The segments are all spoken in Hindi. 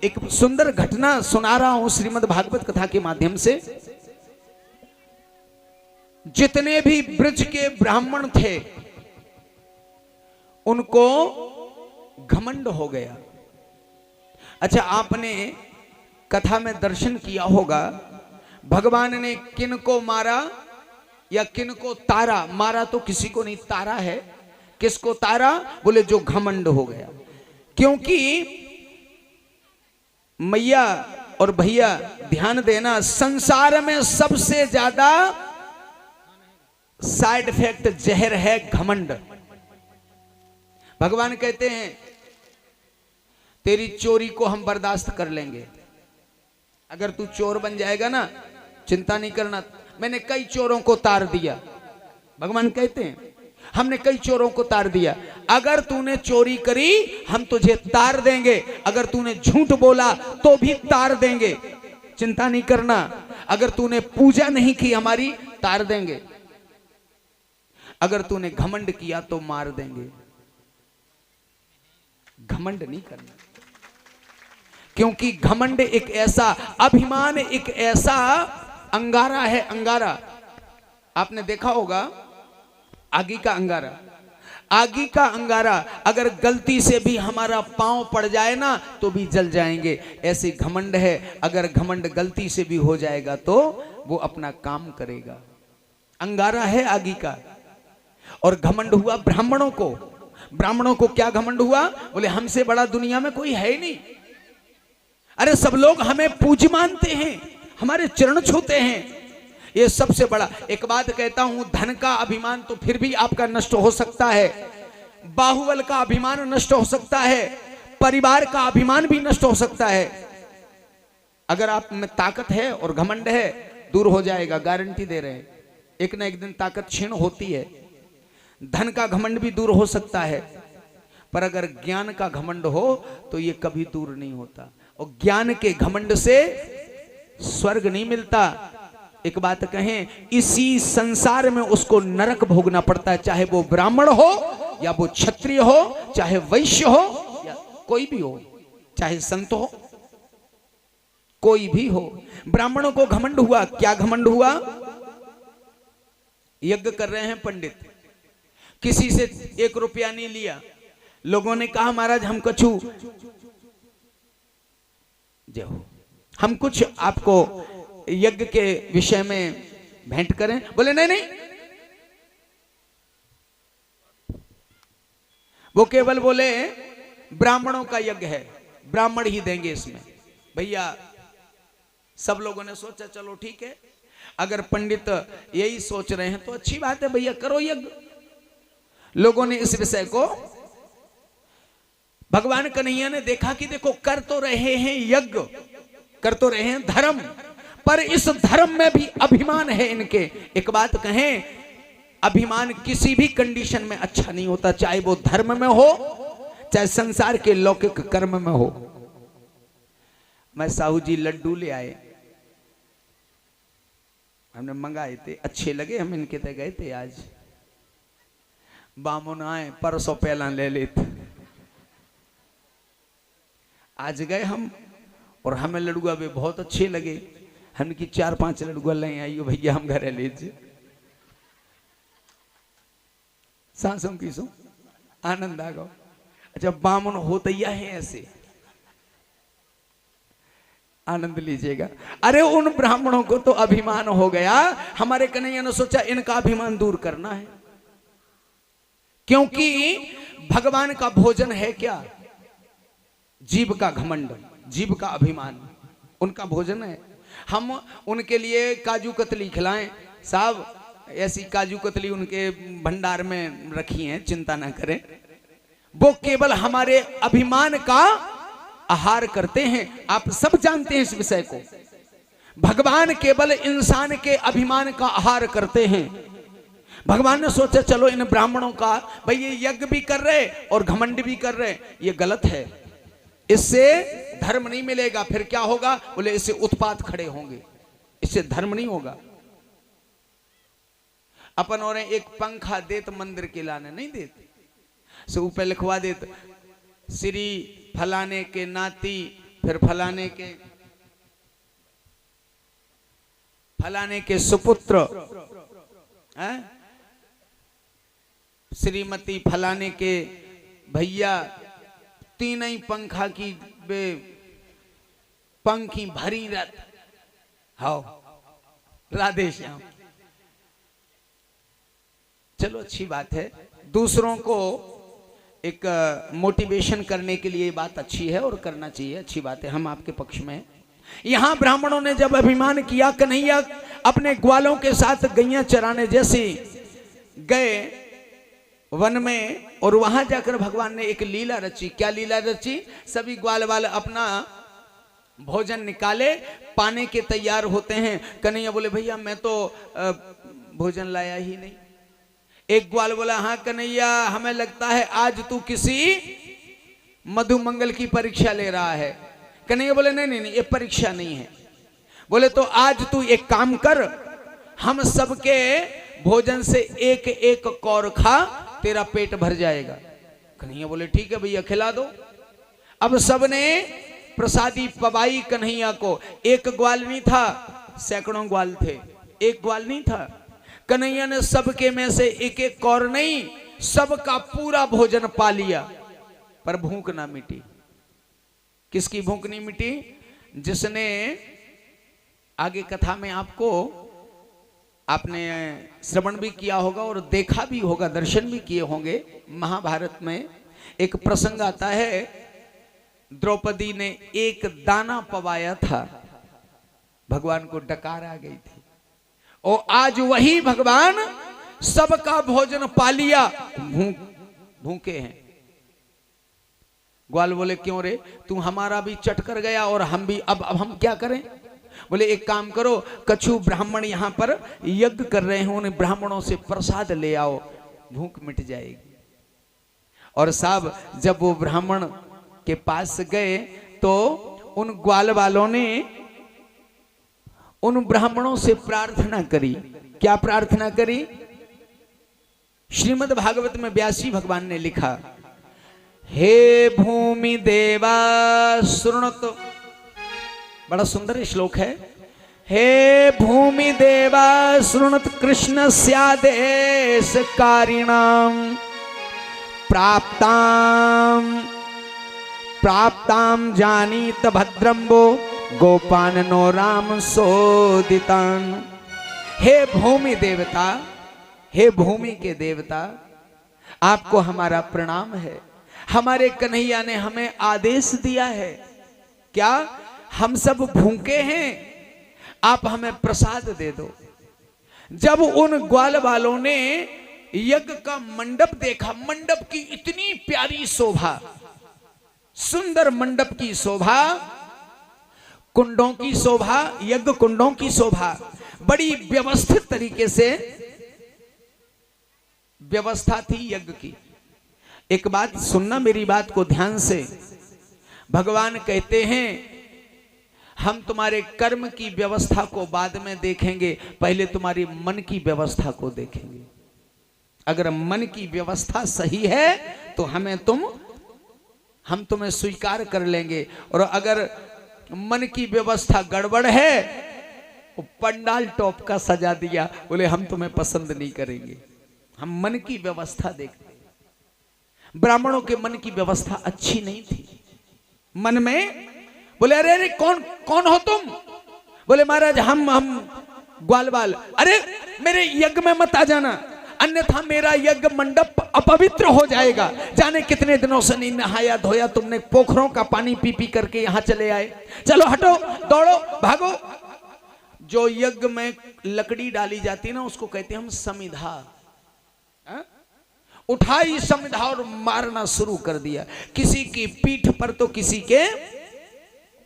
एक सुंदर घटना सुना रहा हूं श्रीमद् भागवत कथा के माध्यम से। जितने भी ब्रज के ब्राह्मण थे उनको घमंड हो गया। अच्छा, आपने कथा में दर्शन किया होगा, भगवान ने किन को मारा या किन को तारा? मारा तो किसी को नहीं, तारा है। किसको तारा? बोले जो घमंड हो गया। क्योंकि मैया और भैया ध्यान देना, संसार में सबसे ज्यादा साइड इफेक्ट जहर है घमंड। भगवान कहते हैं तेरी चोरी को हम बर्दाश्त कर लेंगे, अगर तू चोर बन जाएगा ना चिंता नहीं करना। मैंने कई चोरों को तार दिया, भगवान कहते हैं हमने कई चोरों को तार दिया। अगर तूने चोरी करी हम तुझे तार देंगे, अगर तूने झूठ बोला तो भी तार देंगे, चिंता नहीं करना। अगर तूने पूजा नहीं की हमारी तार देंगे, अगर तूने घमंड किया तो मार देंगे। घमंड नहीं करना, क्योंकि घमंड एक ऐसा अभिमान, एक ऐसा अंगारा है। अंगारा आपने देखा होगा, आगी का अंगारा। आगी का अंगारा अगर गलती से भी हमारा पांव पड़ जाए ना तो भी जल जाएंगे। ऐसे घमंड है, अगर घमंड गलती से भी हो जाएगा तो वो अपना काम करेगा। अंगारा है आगी का। और घमंड हुआ ब्राह्मणों को। ब्राह्मणों को क्या घमंड हुआ? बोले हमसे बड़ा दुनिया में कोई है ही नहीं। अरे सब लोग हमें पूज्य मानते हैं, हमारे चरण छूते हैं, ये सबसे बड़ा। एक बात कहता हूं, धन का अभिमान तो फिर भी आपका नष्ट हो सकता है, बाहुबल का अभिमान नष्ट हो सकता है, परिवार का अभिमान भी नष्ट हो सकता है। अगर आप में ताकत है और घमंड है, दूर हो जाएगा, गारंटी दे रहे हैं। एक ना एक दिन ताकत क्षीण होती है। धन का घमंड भी दूर हो सकता है, पर अगर ज्ञान का घमंड हो तो ये कभी दूर नहीं होता। और ज्ञान के घमंड से स्वर्ग नहीं मिलता। एक बात कहें, इसी संसार में उसको नरक भोगना पड़ता है, चाहे वो ब्राह्मण हो या वो क्षत्रिय हो, चाहे वैश्य हो या कोई भी हो, चाहे संत हो, कोई भी हो। ब्राह्मणों को घमंड हुआ। क्या घमंड हुआ? यज्ञ कर रहे हैं पंडित, किसी से 1 रुपया नहीं लिया। लोगों ने कहा महाराज हम कछु जय हो, हम कुछ आपको यज्ञ के विषय में भेंट करें। बोले नहीं नहीं, वो केवल बोले ब्राह्मणों का यज्ञ है, ब्राह्मण ही देंगे इसमें। भैया सब लोगों ने सोचा चलो ठीक है, अगर पंडित यही सोच रहे हैं तो अच्छी बात है, भैया करो यज्ञ। लोगों ने इस विषय को, भगवान कन्हैया ने देखा कि देखो कर तो रहे हैं यज्ञ, कर तो रहे हैं धर्म, पर इस धर्म में भी अभिमान है इनके। एक बात कहें, अभिमान किसी भी कंडीशन में अच्छा नहीं होता, चाहे वो धर्म में हो चाहे संसार के लौकिक कर्म में हो। मैं साहू जी लड्डू ले आए, हमने मंगाए थे, अच्छे लगे, हम इनके तक गए थे। आज बामुन आए, परसों पहला ले लेते, आज गए हम और हमें लड्डुआ भी बहुत अच्छे लगे। हमने की 4-5 लड्डुआ ले आइयो भैया, हम घर लीजिए। सांसों की सो आनंद आ गो। अच्छा, बामन होता ही है ऐसे, आनंद लीजिएगा। अरे उन ब्राह्मणों को तो अभिमान हो गया, हमारे कन्हैया ने सोचा इनका अभिमान दूर करना है। क्योंकि भगवान का भोजन है क्या? जीव का घमंड, जीव का अभिमान, उनका भोजन है। हम उनके लिए काजू कतली खिलाएं, साहब ऐसी काजू कतली उनके भंडार में रखी है, चिंता ना करें। वो केवल हमारे अभिमान का आहार करते हैं। आप सब जानते हैं इस विषय को। भगवान केवल इंसान के अभिमान का आहार करते हैं। भगवान ने सोचा चलो इन ब्राह्मणों का, भाई ये यज्ञ भी कर रहे और घमंड भी कर रहे, ये गलत है, इससे धर्म नहीं मिलेगा। फिर क्या होगा? बोले इससे उत्पात खड़े होंगे, इससे धर्म नहीं होगा। अपन और एक पंखा देत मंदिर के लाने नहीं देते, से ऊपर लिखवा देते श्री फलाने के नाती फिर फलाने के सुपुत्र श्रीमती फलाने के भैया तीन ही पंखा की पंखी भरी रत हाओ राधे श्याम। चलो अच्छी बात है, दूसरों को एक मोटिवेशन करने के लिए बात अच्छी है और करना चाहिए, अच्छी बात है, हम आपके पक्ष में। यहां ब्राह्मणों ने जब अभिमान किया, कन्हैया अपने ग्वालों के साथ गैया चराने जैसे गए वन में, और वहां जाकर भगवान ने एक लीला रची। क्या लीला रची? सभी ग्वाल वाले अपना भोजन निकाले, पाने के तैयार होते हैं। कन्हैया बोले भैया मैं तो भोजन लाया ही नहीं। एक ग्वाल बोला हाँ कन्हैया हमें लगता है आज तू किसी मधुमंगल की परीक्षा ले रहा है। कन्हैया बोले नहीं नहीं नहीं ये परीक्षा नहीं है। बोले तो आज तू एक काम कर, हम सबके भोजन से एक एक कौर खा, तेरा पेट भर जाएगा। कन्हैया बोले ठीक है भैया खिला दो। अब सबने प्रसादी पवाई कन्हैया को। एक ग्वाल नहीं था, सैकड़ों ग्वाल थे, एक ग्वाल नहीं था। कन्हैया ने सबके में से एक एक कौर नहीं, सबका पूरा भोजन पा लिया, पर भूख ना मिटी। किसकी भूख नहीं मिटी? जिसने आगे कथा में आपने श्रवण भी किया होगा और देखा भी होगा, दर्शन भी किए होंगे। महाभारत में एक प्रसंग आता है, द्रौपदी ने एक दाना पवाया था, भगवान को डकार आ गई थी, और आज वही भगवान सबका भोजन पा लिया, भूखे हैं। ग्वाल बोले क्यों रे, तू हमारा भी चट कर गया और हम भी, अब हम क्या करें? बोले एक काम करो, कछु ब्राह्मण यहां पर यज्ञ कर रहे हैं, उन ब्राह्मणों से प्रसाद ले आओ, भूख मिट जाएगी। और साहब जब वो ब्राह्मण के पास गए तो उन ग्वाल वालों ने उन ब्राह्मणों से प्रार्थना करी। क्या प्रार्थना करी? श्रीमद् भागवत में व्यासी भगवान ने लिखा, हे भूमि देवा शृणुत, बड़ा सुंदर श्लोक है। हे भूमि देवा शृणुत कृष्ण स्यादेश कारिणाम प्राप्ताम जानीत भद्रम्बो गोपान नो राम सोदितान। हे भूमि देवता, हे भूमि के देवता, आपको हमारा प्रणाम है। हमारे कन्हैया ने हमें आदेश दिया है, क्या हम सब भूखे हैं, आप हमें प्रसाद दे दो। जब उन ग्वाल वालों ने यज्ञ का मंडप देखा, मंडप की इतनी प्यारी शोभा, सुंदर मंडप की शोभा, कुंडों की शोभा, यज्ञ कुंडों की शोभा, बड़ी व्यवस्थित तरीके से व्यवस्था थी यज्ञ की। एक बात सुनना, मेरी बात को ध्यान से। भगवान कहते हैं हम तुम्हारे कर्म की व्यवस्था को बाद में देखेंगे, पहले तुम्हारी मन की व्यवस्था को देखेंगे। अगर मन की व्यवस्था सही है तो हम तुम्हें स्वीकार कर लेंगे, और अगर मन की व्यवस्था गड़बड़ है, पंडाल टॉप का सजा दिया, बोले हम तुम्हें पसंद नहीं करेंगे। हम मन की व्यवस्था देखते। ब्राह्मणों के मन की व्यवस्था अच्छी नहीं थी। मन में बोले अरे अरे कौन हो तुम? बोले महाराज हम ग्वाल बाल। अरे मेरे यज्ञ में मत आ जाना, अन्यथा मेरा यज्ञ मंडप अपवित्र हो जाएगा। जाने कितने दिनों से नहीं नहाया धोया तुमने, पोखरों का पानी पी पी करके यहां चले आए। चलो हटो, दौड़ो, भागो। जो यज्ञ में लकड़ी डाली जाती है ना, उसको कहते हैं हम समिधा। उठाई समिधा और मारना शुरू कर दिया, किसी की पीठ पर तो किसी के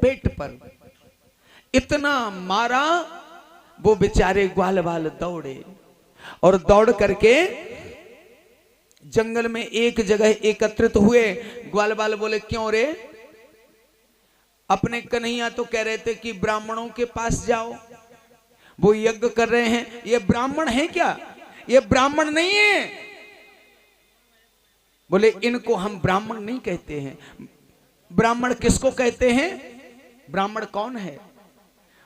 पेट पर। इतना मारा, वो बेचारे ग्वाल वाल दौड़े, और दौड़ करके जंगल में एक जगह एकत्रित हुए। ग्वाल वाल बोले क्यों रे? अपने कन्हैया तो कह रहे थे कि ब्राह्मणों के पास जाओ, वो यज्ञ कर रहे हैं। ये ब्राह्मण है क्या? ये ब्राह्मण नहीं है। बोले इनको हम ब्राह्मण नहीं कहते हैं। ब्राह्मण किसको कहते हैं? ब्राह्मण कौन है?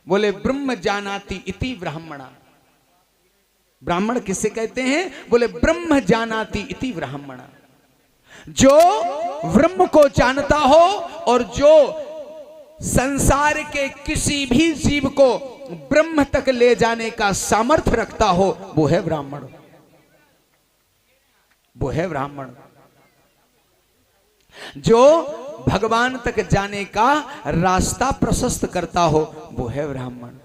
बोले ब्रह्म जानाति इति ब्राह्मणा। ब्राह्मण किसे कहते हैं? बोले ब्रह्म जानाति इति ब्राह्मणा, जो ब्रह्म को जानता हो और जो संसार के किसी भी जीव को ब्रह्म तक ले जाने का सामर्थ्य रखता हो, वो है ब्राह्मण, वो है ब्राह्मण। जो भगवान तक जाने का रास्ता प्रशस्त करता हो, वो है ब्राह्मण।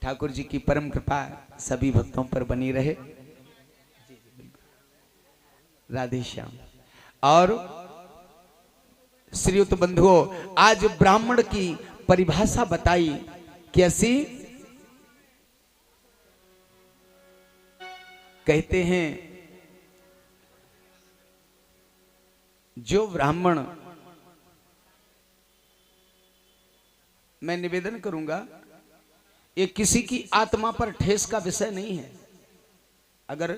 ठाकुर जी की परम कृपा सभी भक्तों पर बनी रहे। राधे श्याम। और श्रीयुत बंधुओं, आज ब्राह्मण की परिभाषा बताई कैसी? कहते हैं जो ब्राह्मण, मैं निवेदन करूंगा, ये किसी की आत्मा पर ठेस का विषय नहीं है। अगर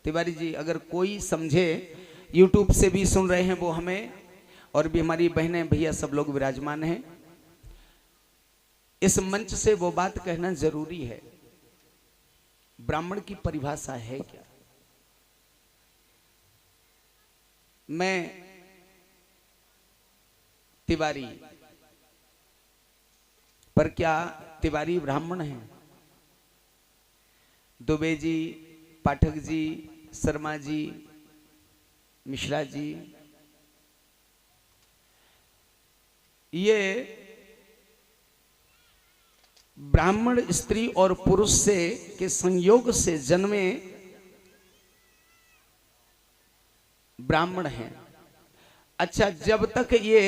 तिवारी जी, अगर कोई समझे, YouTube से भी सुन रहे हैं वो हमें, और भी हमारी बहनें भैया सब लोग विराजमान हैं, इस मंच से वो बात कहना जरूरी है। ब्राह्मण की परिभाषा है क्या? मैं तिवारी, पर क्या तिवारी ब्राह्मण हैं? दुबे जी, पाठक जी, शर्मा जी, मिश्रा जी, ये ब्राह्मण स्त्री और पुरुष से के संयोग से जन्मे ब्राह्मण हैं। अच्छा, जब तक ये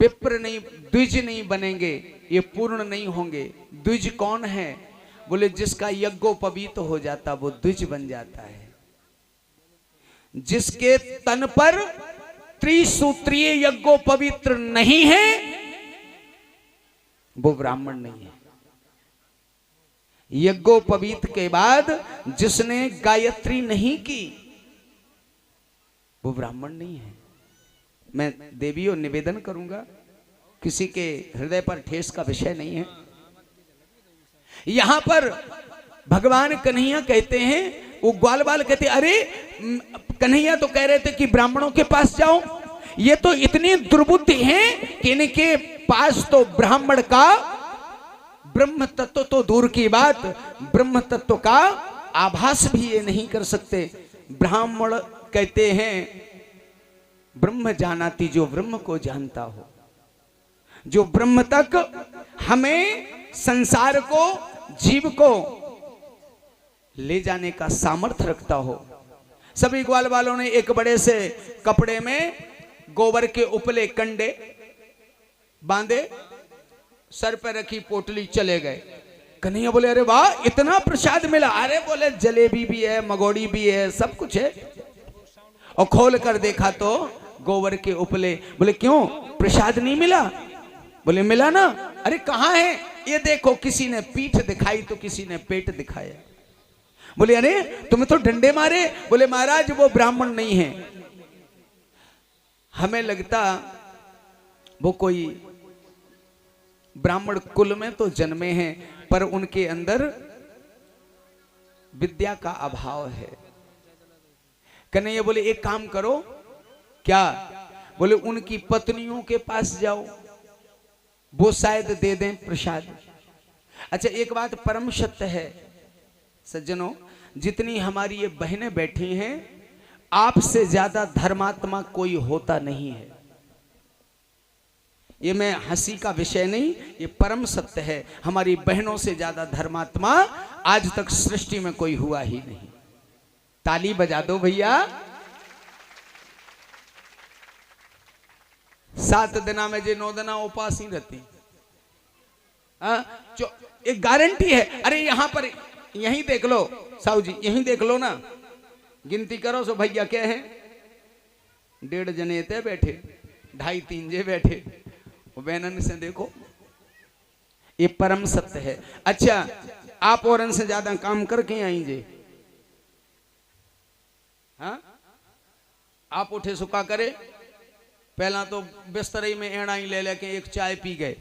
विप्र नहीं, द्विज नहीं बनेंगे, ये पूर्ण नहीं होंगे। द्विज कौन है? बोले जिसका यज्ञोपवीत हो जाता वो द्विज बन जाता है। जिसके तन पर त्रिसूत्रीय यज्ञोपवित्र नहीं है, वो ब्राह्मण नहीं है। यज्ञोपवीत के बाद जिसने गायत्री नहीं की, वो ब्राह्मण नहीं है। मैं देवियों निवेदन करूंगा, किसी के हृदय पर ठेस का विषय नहीं है। यहां पर भगवान कन्हैया कहते हैं, वो ग्वाल बाल कहते, अरे कन्हैया तो कह रहे थे कि ब्राह्मणों के पास जाओ, ये तो इतनी दुर्बुद्धि हैं कि इनके पास तो ब्राह्मण का ब्रह्म तत्व तो दूर की बात, ब्रह्म तत्व का आभास भी ये नहीं कर सकते। ब्राह्मण कहते हैं ब्रह्म जानाति, जो ब्रह्म को जानता हो, जो ब्रह्म तक हमें, संसार को, जीव को ले जाने का सामर्थ्य रखता हो। सभी ग्वाल वालों ने एक बड़े से कपड़े में गोबर के उपले कंडे बांधे, सर पर रखी पोटली, चले गए। कन्हैया बोले अरे वाह, इतना प्रसाद मिला। अरे बोले जलेबी भी है, मगोड़ी भी है, सब कुछ है। और खोल कर देखा तो गोबर के उपले। बोले क्यों, प्रसाद नहीं मिला? बोले मिला ना। अरे कहाँ है? ये देखो, किसी ने पीठ दिखाई तो किसी ने पेट दिखाया। बोले अरे तुम्हें तो डंडे मारे। बोले महाराज वो ब्राह्मण नहीं है। हमें लगता वो कोई ब्राह्मण कुल में तो जन्मे हैं, पर उनके अंदर विद्या का अभाव है। कन्हैया बोले एक काम करो। क्या? बोले उनकी पत्नियों के पास जाओ, वो शायद दे दें प्रसाद। अच्छा, एक बात परम सत्य है सज्जनों, जितनी हमारी ये बहनें बैठी हैं, आपसे ज्यादा धर्मात्मा कोई होता नहीं है। ये मैं हंसी का विषय नहीं, ये परम सत्य है। हमारी बहनों से ज्यादा धर्मात्मा आज तक सृष्टि में कोई हुआ ही नहीं। ताली बजा दो भैया। 7 दिना में जे 9 दिना उपास ही रहती, एक गारंटी है। अरे यहां पर यहीं देख लो साहू जी, यहीं देख लो ना, गिनती करो सो भैया क्या है, 1.5 जने थे बैठे, 2.5-3 जे बैठे। बहनन से देखो, ये परम सत्य है। अच्छा, आप औरन से ज्यादा काम करके आई जे। हाँ, आप उठे सुखा करे, पहला तो बिस्तरे में एड़ा ही ले लेके एक चाय पी गए,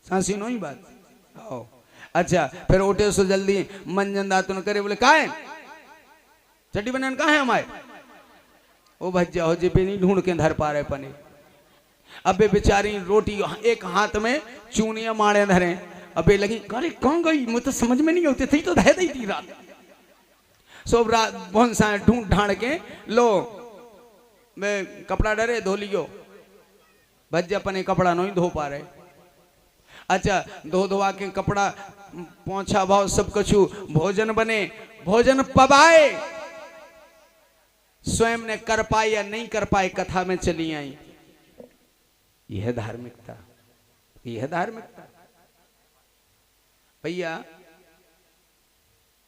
सांसी नो ही बात। आओ अच्छा, फिर उठे सो जल्दी मंजन दातुन करे, बोले कहा है चड्डी बनन कहा है हमारे, ओ भज्जा हो जे पे नहीं ढूंढ के धर पा रहे पने। अबे बेचारी रोटी एक हाथ में चूनिया मारे धरे, अबे लगी अरे कौन गई, मुझे तो समझ में नहीं होती थी, तो धह दी थी रात। सब रात बहुत सा ढूंढ ढांड के लो मैं कपड़ा डरे धो लियो, भज्जा पने कपड़ा नहीं धो पा रहे। अच्छा, धो धोआ के कपड़ा पहुंचा भाव सब कछु, भोजन बने, भोजन पबाए, स्वयं ने कर पाए या नहीं कर पाए, कथा में चली आई। यह धार्मिकता, यह धार्मिकता। भैया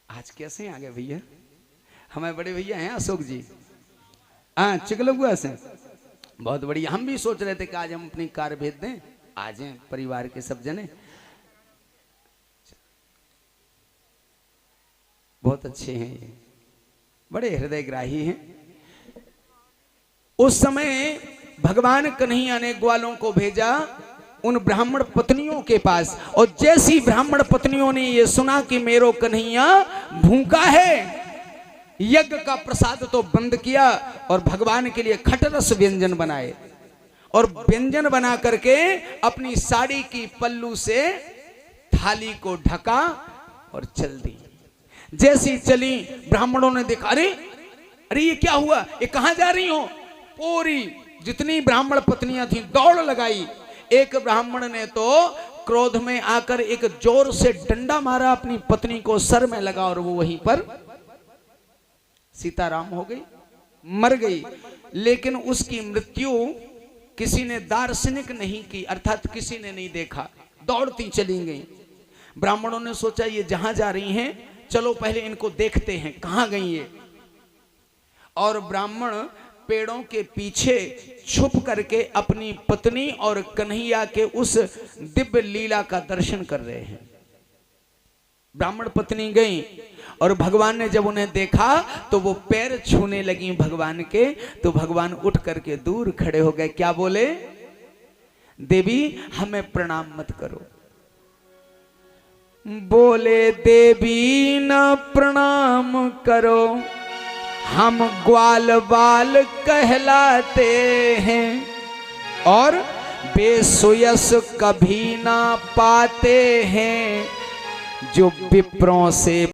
आज कैसे आ गए भैया, हमारे बड़े भैया हैं अशोक जी, हाँ चिकलगुआ से, बहुत बढ़िया। हम भी सोच रहे थे कि आज हम अपनी कार भेज दें, आज हैं परिवार के सब जने, बहुत अच्छे हैं ये, बड़े हृदयग्राही हैं। उस समय भगवान कन्हैया ने ग्वालों को भेजा उन ब्राह्मण पत्नियों के पास, और जैसी ब्राह्मण पत्नियों ने ये सुना कि मेरो कन्हैया भूखा है, यज्ञ का प्रसाद तो बंद किया और भगवान के लिए खटरस व्यंजन बनाए, और व्यंजन बना करके अपनी साड़ी की पल्लू से थाली को ढका और चल दी। जैसी चली ब्राह्मणों ने देखा, अरे अरे ये क्या हुआ, ये कहां जा रही हो। पूरी जितनी ब्राह्मण पत्नियां थी दौड़ लगाई। एक ब्राह्मण ने तो क्रोध में आकर एक जोर से डंडा मारा, अपनी पत्नी को सर में लगा, और वो वहीं पर सीताराम हो गई, मर गई। लेकिन उसकी मृत्यु किसी ने दार्शनिक नहीं की, अर्थात किसी ने नहीं देखा, दौड़ती चली गई। ब्राह्मणों ने सोचा ये जहां जा रही हैं, चलो पहले इनको देखते हैं कहां गई ये। और ब्राह्मण पेड़ों के पीछे छुप करके अपनी पत्नी और कन्हैया के उस दिव्य लीला का दर्शन कर रहे हैं। ब्राह्मण पत्नी गई और भगवान ने जब उन्हें देखा तो वो पैर छूने लगी भगवान के, तो भगवान उठ करके दूर खड़े हो गए। क्या बोले, देवी हमें प्रणाम मत करो। बोले देवी न प्रणाम करो, हम ग्वाल बाल कहलाते हैं, और बेसुयस कभी ना पाते हैं, जो विप्रों से